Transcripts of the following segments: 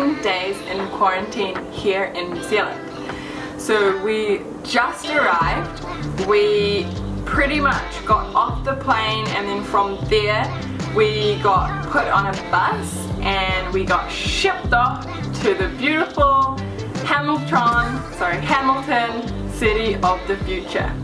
14 days in quarantine here in New Zealand. So we just arrived, we pretty much got off the plane, and then from there we got put on a bus and we got shipped off to the beautiful Hamilton City of the Future.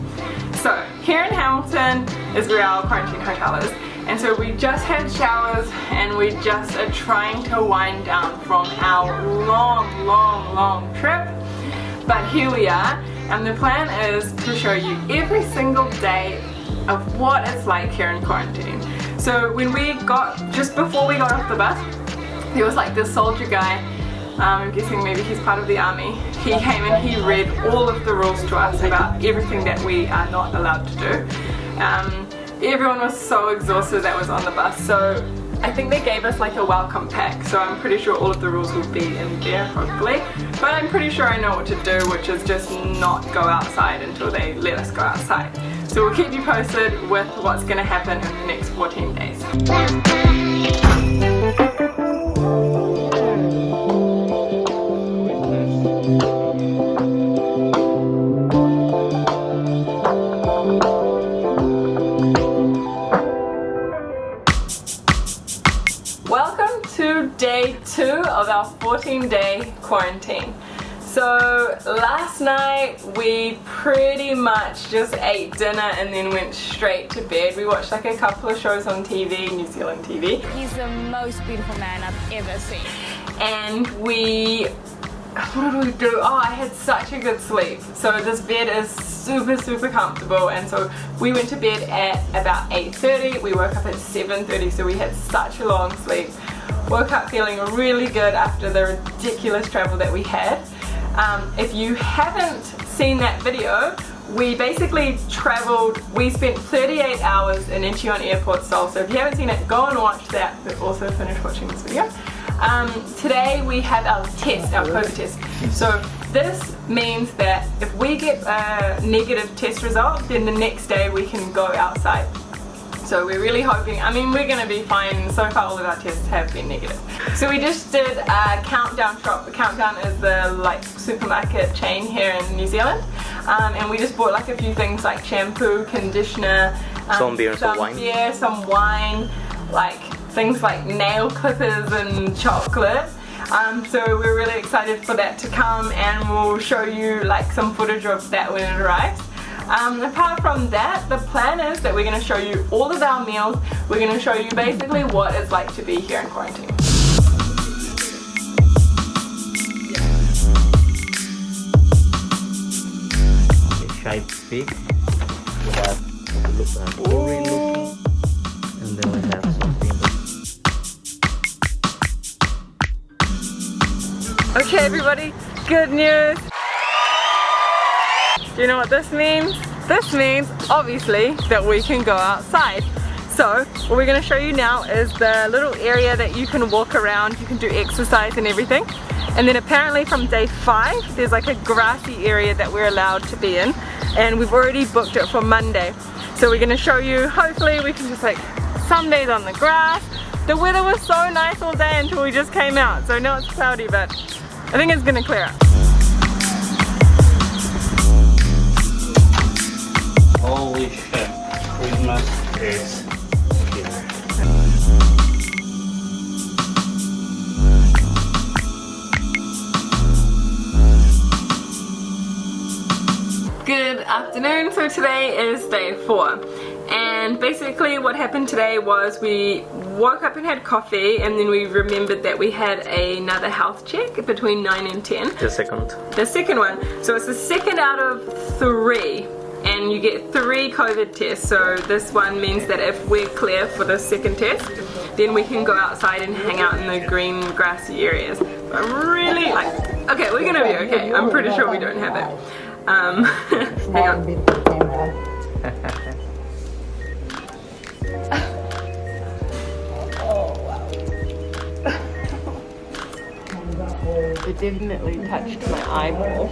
So here in Hamilton is where our quarantine hotel is, and so we just had showers and we just are trying to wind down from our long trip. But here we are, and the plan is to show you every single day of what it's like here in quarantine. So when we just before we got off the bus, there was like this soldier guy, I'm guessing maybe he's part of the army. He came and he read all of the rules to us about everything that we are not allowed to do. Everyone was so exhausted that was on the bus, so I think they gave us like a welcome pack, so I'm pretty sure all of the rules will be in there, hopefully. But I'm pretty sure I know what to do, which is just not go outside until they let us go outside. So we'll keep you posted with what's going to happen in the next 14 days. Welcome to day 2 of our 14-day quarantine. So last night we pretty much just ate dinner and then went straight to bed. We watched like a couple of shows on TV, New Zealand TV. He's the most beautiful man I've ever seen. And what did we do? Oh, I had such a good sleep. So this bed is super comfortable, and so we went to bed at about 8:30. We woke up at 7:30, so we had such a long sleep. Woke up feeling really good after the ridiculous travel that we had. If you haven't seen that video, we basically traveled, we spent 38 hours in Incheon Airport, Seoul. So if you haven't seen it, go and watch that, but also finish watching this video. Today we have our test, our COVID test. So this means that if we get a negative test result, then the next day we can go outside. So we're really hoping, I mean, we're going to be fine. So far all of our tests have been negative. So we just did a Countdown shop. The Countdown is the like supermarket chain here in New Zealand. And we just bought like a few things like shampoo, conditioner, some beer, some wine, like things like nail clippers and chocolate. So we're really excited for that to come, and we'll show you like some footage of that when it arrives. Apart from that, the plan is that we're going to show you all of our meals. We're going to show you basically what it's like to be here in quarantine. Shy pig. We have curry looking, and then we have something. Okay everybody, good news! Do you know what this means? This means obviously that we can go outside. So what we're going to show you now is the little area that you can walk around, you can do exercise and everything. And then apparently from day 5 there's like a grassy area that we're allowed to be in, and we've already booked it for Monday. So we're going to show you, hopefully we can just like some days on the grass. The weather was so nice all day until we just came out, so now it's cloudy, but I think it's going to clear up. Holy shit, Christmas is here. Good afternoon. So today is day 4, and basically what happened today was we woke up and had coffee, and then we remembered that we had another health check between 9 and 10. The second one. So it's the second out of 3, and you get 3 COVID tests. So this one means that if we're clear for the second test, then we can go outside and hang out in the green grassy areas. But really, like, okay, we're gonna be okay. I'm pretty sure we don't have it. Hang on. It definitely touched my eyeball.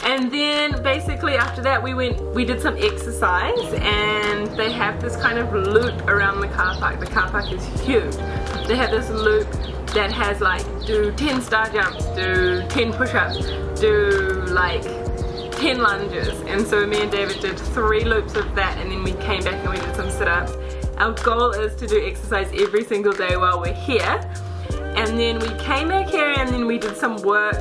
And then basically after that we did some exercise, and they have this kind of loop around the car park. The car park is huge. They have this loop that has like do 10 star jumps, do 10 push-ups, do like 10 lunges. And so me and David did 3 loops of that, and then we came back and we did some sit-ups. Our goal is to do exercise every single day while we're here. And then we came back here and then we did some work.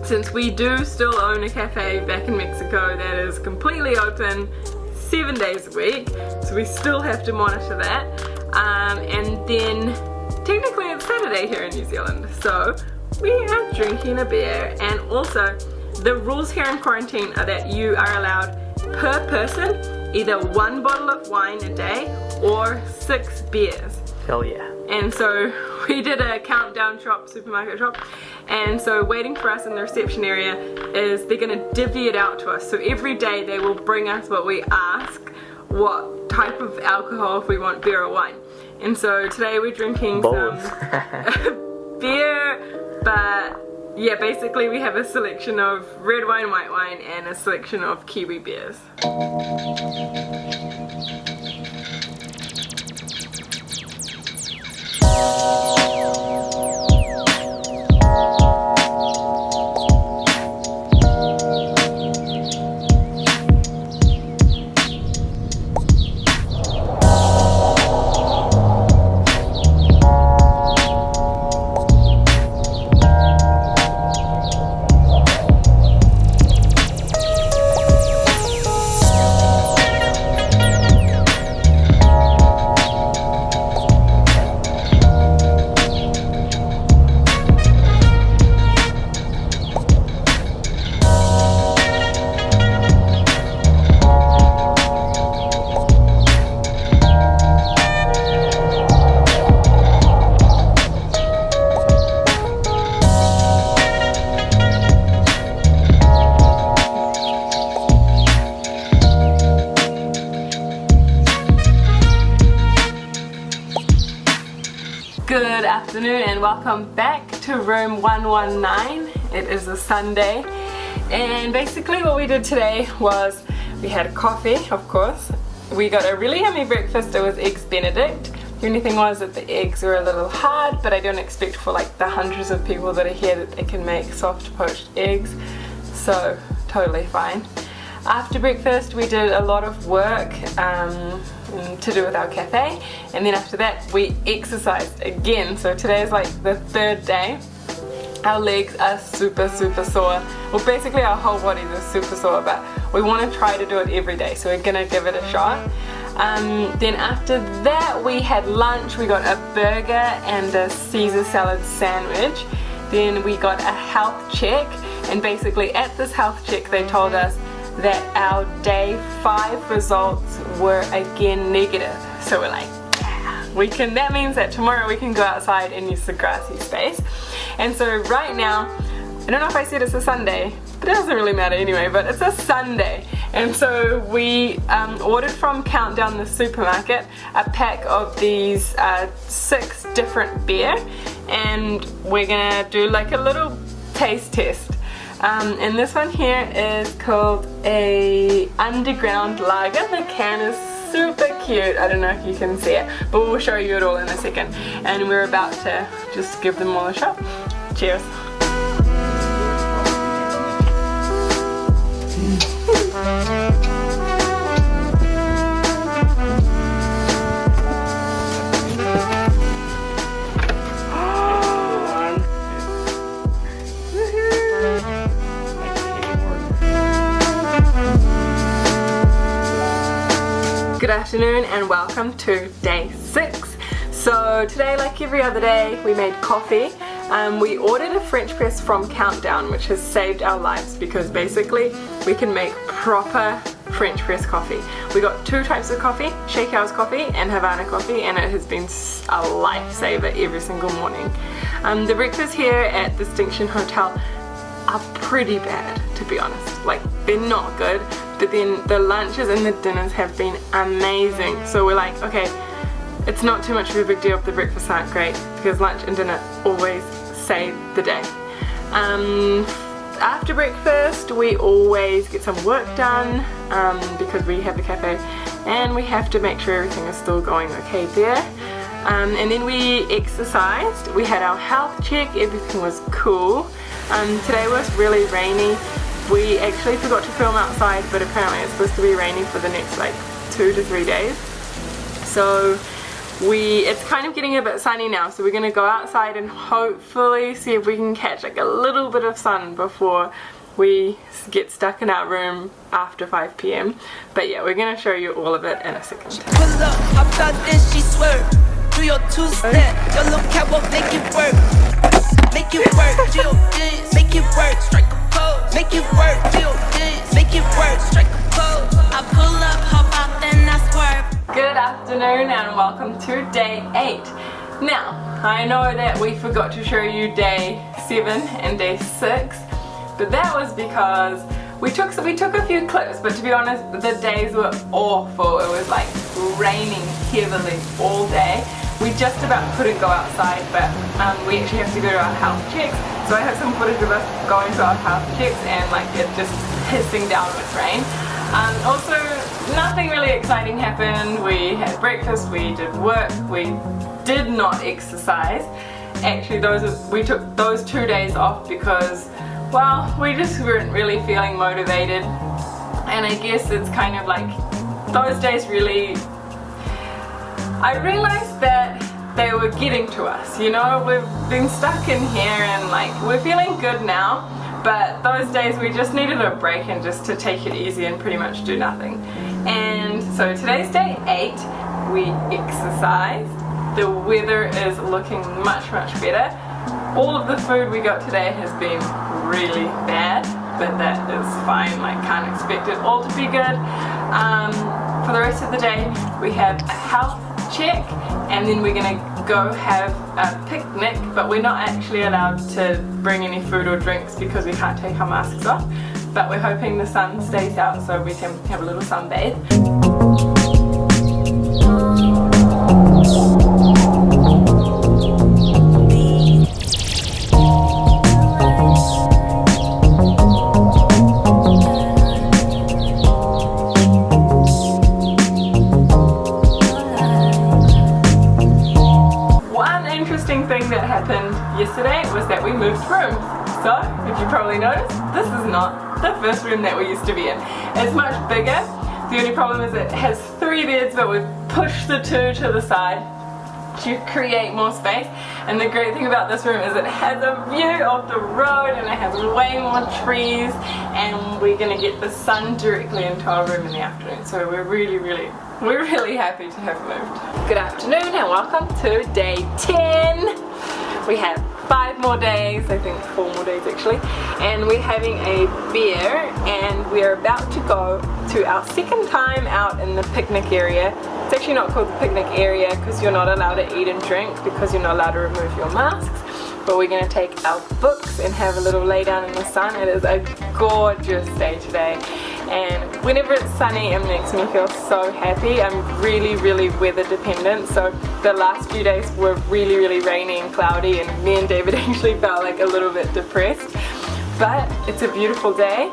Since we do still own a cafe back in Mexico that is completely open 7 days a week, so we still have to monitor that. And then technically it's Saturday here in New Zealand, so we are drinking a beer. And also the rules here in quarantine are that you are allowed per person either 1 bottle of wine a day or 6 beers. Hell yeah. And so we did a countdown shop, supermarket shop, and so waiting for us in the reception area is they're going to divvy it out to us. So every day they will bring us what we ask, what type of alcohol, if we want beer or wine. And so today we're drinking both. Some beer, but yeah, basically we have a selection of red wine, white wine, and a selection of Kiwi beers. Good afternoon and welcome back to room 119. It is a Sunday, and basically what we did today was we had coffee, of course. We got a really yummy breakfast. It was eggs Benedict. The only thing was that the eggs were a little hard, but I don't expect for like the hundreds of people that are here that they can make soft poached eggs, so totally fine. After breakfast we did a lot of work to do with our cafe, and then after that we exercised again. So today is like the 3rd day. Our legs are super sore. Well, basically our whole bodies are super sore, but we want to try to do it every day, so we're gonna give it a shot. Then after that we had lunch. We got a burger and a Caesar salad sandwich. Then we got a health check, and basically at this health check they told us that our day 5 results were again negative. So we're like, yeah, we can. That means that tomorrow we can go outside and use the grassy space. And so right now, I don't know if I said it's a Sunday, but it doesn't really matter anyway, but it's a Sunday. And so we ordered from Countdown, the supermarket, a pack of these 6 different beer, and we're gonna do like a little taste test. And this one here is called a Underground Lager. The can is super cute. I don't know if you can see it, but we'll show you it all in a second. And we're about to just give them all a shot. Cheers. Good afternoon and welcome to day 6. So today, like every other day, we made coffee. We ordered a French press from Countdown, which has saved our lives because basically we can make proper French press coffee. We got 2 types of coffee, Shakehouse coffee and Havana coffee, and it has been a lifesaver every single morning. The breakfast here at Distinction Hotel are pretty bad, to be honest. Like, they're not good, but then the lunches and the dinners have been amazing. So we're like, okay, it's not too much of a big deal if the breakfasts aren't great, because lunch and dinner always save the day. After breakfast we always get some work done because we have a cafe and we have to make sure everything is still going okay there. And then we exercised, we had our health check, everything was cool. Today was really rainy. We actually forgot to film outside, but apparently it's supposed to be raining for the next like 2 to 3 days. So it's kind of getting a bit sunny now, so we're gonna go outside and hopefully see if we can catch like a little bit of sun before we get stuck in our room after 5 p.m. But yeah, we're gonna show you all of it in a second. Pull up, hop out, then she swerve. Do your two-step, your little catwalk, make it work. Make it work, Jill, dance, make it work, strike a pose. Make it work, Jill, dance, make it work, strike a pose. I pull up, hop out, then I swerve. Good afternoon and welcome to day 8. Now, I know that we forgot to show you day 7 and day 6, but that was because we took a few clips, but to be honest, the days were awful. It was like raining heavily all day. We just about couldn't go outside, but we actually have to go to our health checks. So I have some footage of us going to our health checks and like it just pissing down with rain. Also, nothing really exciting happened. We had breakfast, we did work, we did not exercise. Actually, we took those 2 days off because, well, we just weren't really feeling motivated. And I guess it's kind of like those days really, I realized that they were getting to us, you know. We've been stuck in here and like we're feeling good now, but those days we just needed a break and just to take it easy and pretty much do nothing. And so today's day 8, we exercised. The weather is looking much better. All of the food we got today has been really bad, but that is fine, like can't expect it all to be good. For the rest of the day we have a health check and then we're gonna go have a picnic, but we're not actually allowed to bring any food or drinks because we can't take our masks off, but we're hoping the sun stays out so we can have a little sunbathe. Yesterday was that we moved rooms. So, if you probably noticed, this is not the first room that we used to be in. It's much bigger. The only problem is it has 3 beds, but we've pushed the 2 to the side to create more space. And the great thing about this room is it has a view of the road and it has way more trees, and we're gonna get the sun directly into our room in the afternoon. So we're really happy to have moved. Good afternoon and welcome to day 10. We have 5 more days, I think 4 more days actually, and we're having a beer and we're about to go to our second time out in the picnic area. It's actually not called the picnic area because you're not allowed to eat and drink because you're not allowed to remove your masks, but we're going to take our books and have a little lay down in the sun. It is a gorgeous day today, and whenever it's sunny it makes me feel so happy. I'm really weather dependent, so the last few days were really rainy and cloudy and me and David actually felt like a little bit depressed, but it's a beautiful day.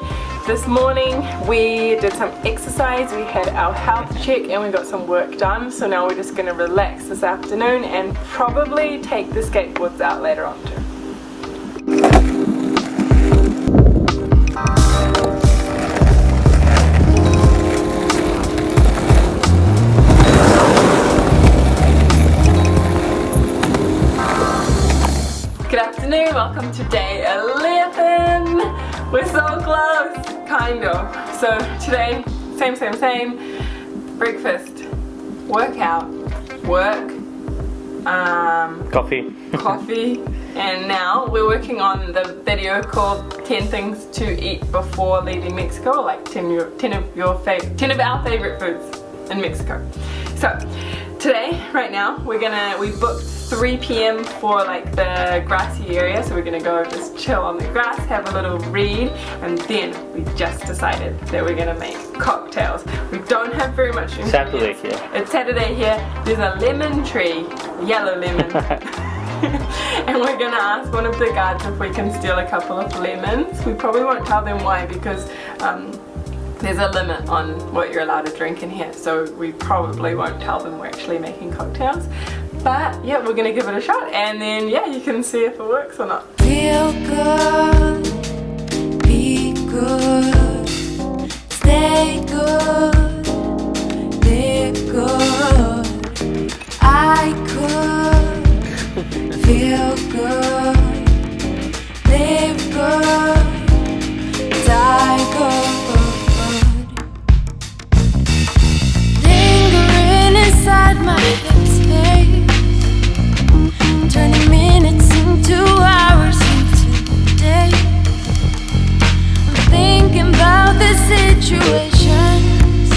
This morning we did some exercise, we had our health check and we got some work done, so now we're just going to relax this afternoon and probably take the skateboards out later on too. Good afternoon, welcome to day 11. We're so close, kind of. So today, same. Breakfast, workout, work, coffee, and now we're working on the video called 10 things to eat before leaving Mexico, like 10 of our favorite foods in Mexico. So today, right now, we booked 3 p.m. for like the grassy area, so we're gonna go just chill on the grass, have a little read, and then we just decided that we're gonna make cocktails. We don't have very much ingredients. Saturday here. It's Saturday here. There's a lemon tree, yellow lemon. And we're gonna ask one of the guards if we can steal a couple of lemons. We probably won't tell them why because there's a limit on what you're allowed to drink in here, so we probably won't tell them we're actually making cocktails. But yeah, we're gonna give it a shot and then yeah, you can see if it works or not. Feel good, be good, stay good, live good. I could feel good, live good, die good. Lingering inside my headspace, turning minutes into hours into days. I'm thinking about the situations,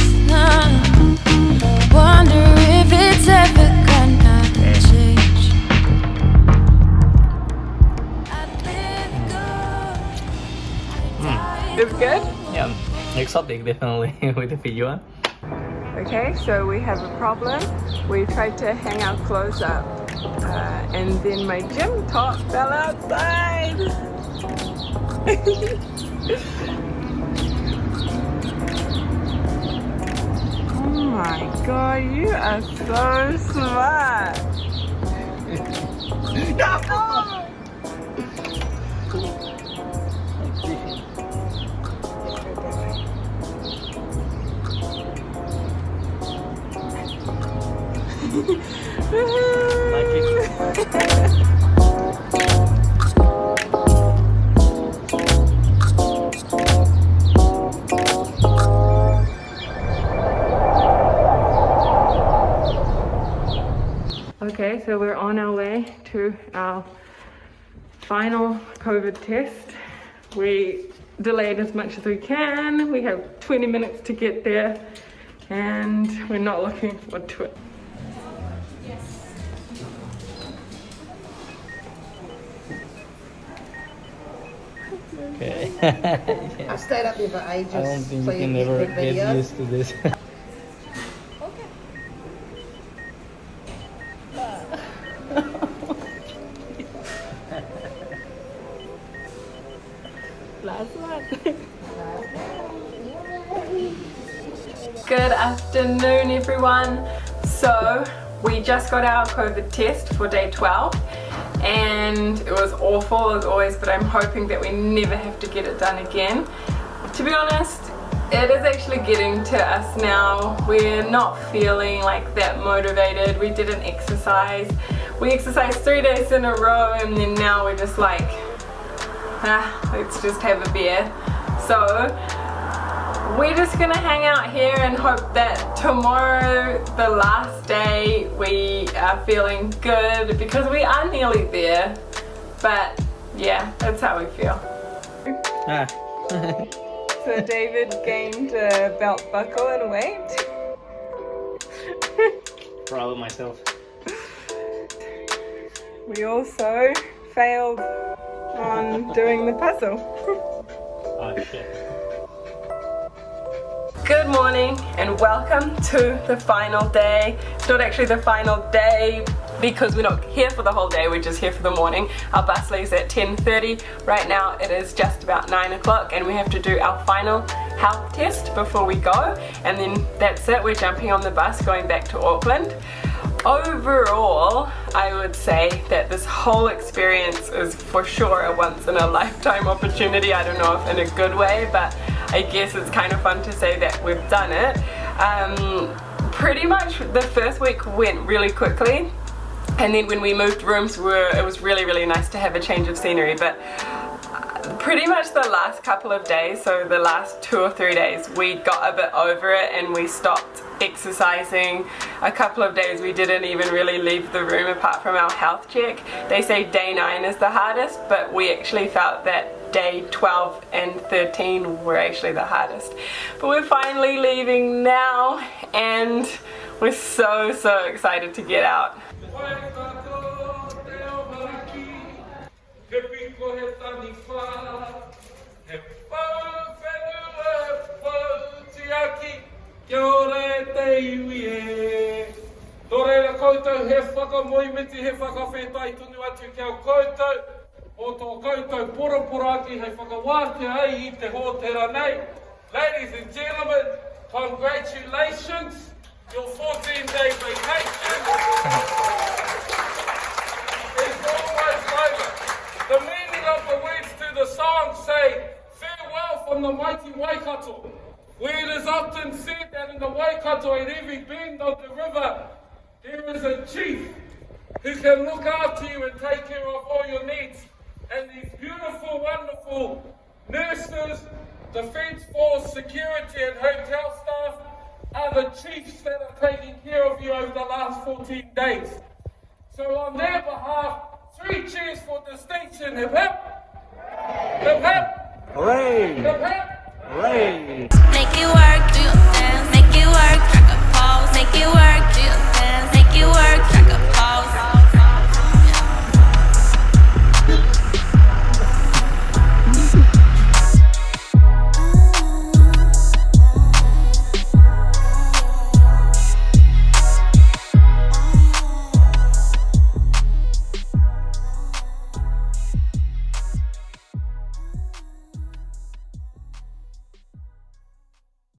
wonder if it's ever gonna change. I live good. It's good? Yeah, exotic definitely with the video. Okay, so we have a problem. We tried to hang our clothes up and then my gym top fell outside. Oh my god, you are so smart. Okay, so we're on our way to our final COVID test. We delayed as much as we can. We have 20 minutes to get there and we're not looking forward to it. Okay. I've stayed up here for ages. I don't think so you can get never good get videos. used to this. Last one. Good afternoon, everyone. So we just got our COVID test for day 12 and it was awful as always, but I'm hoping that we never have to get it done again. To be honest, it is actually getting to us now. We're not feeling like that motivated. We didn't exercise. We exercised 3 days in a row and then now we're just like, let's just have a beer. So we're just gonna hang out here and hope that tomorrow, the last day, we are feeling good because we are nearly there. But yeah, that's how we feel. So David gained a belt buckle and weight. Proud of myself. We also failed on doing the puzzle. Oh shit. Good morning and welcome to the final day. It's not actually the final day because we're not here for the whole day, we're just here for the morning. Our bus leaves at 10:30. Right now it is just about 9 o'clock and we have to do our final health test before we go, and then that's it, we're jumping on the bus going back to Auckland. Overall, I would say that this whole experience is for sure a once in a lifetime opportunity. I don't know if in a good way, but I guess it's kind of fun to say that we've done it. Pretty much the first week went really quickly, and then when we moved rooms it was really nice to have a change of scenery, but pretty much the last couple of days, so the last 2 or 3 days, we got a bit over it and we stopped exercising. A couple of days we didn't even really leave the room apart from our health check. They say day 9 is the hardest, but we actually felt that day 12 and 13 were actually the hardest. But we're finally leaving now and we're so excited to get out. Torera koutou he whakamoimiti, he whakawhetai tunu atu ki au koutou. O tō koutou poroporaki hei whakawāte ai I te hōtera nei. Ladies and gentlemen, congratulations your 14-day vacation is almost over. The meaning of the words to the song say, farewell from the mighty Waikato. Where it is often said that in the Waikato, at every bend of the river, there is a chief who can look after you and take care of all your needs. And these beautiful, wonderful nurses, defence force, security and hotel staff are the chiefs that are taking care of you over the last 14 days. So on their behalf, 3 cheers for distinction. Hip hip! Hip hip! Hooray! Hip hip! Hooray! Make it work, do your dance, make it work, crack a pose, make it work.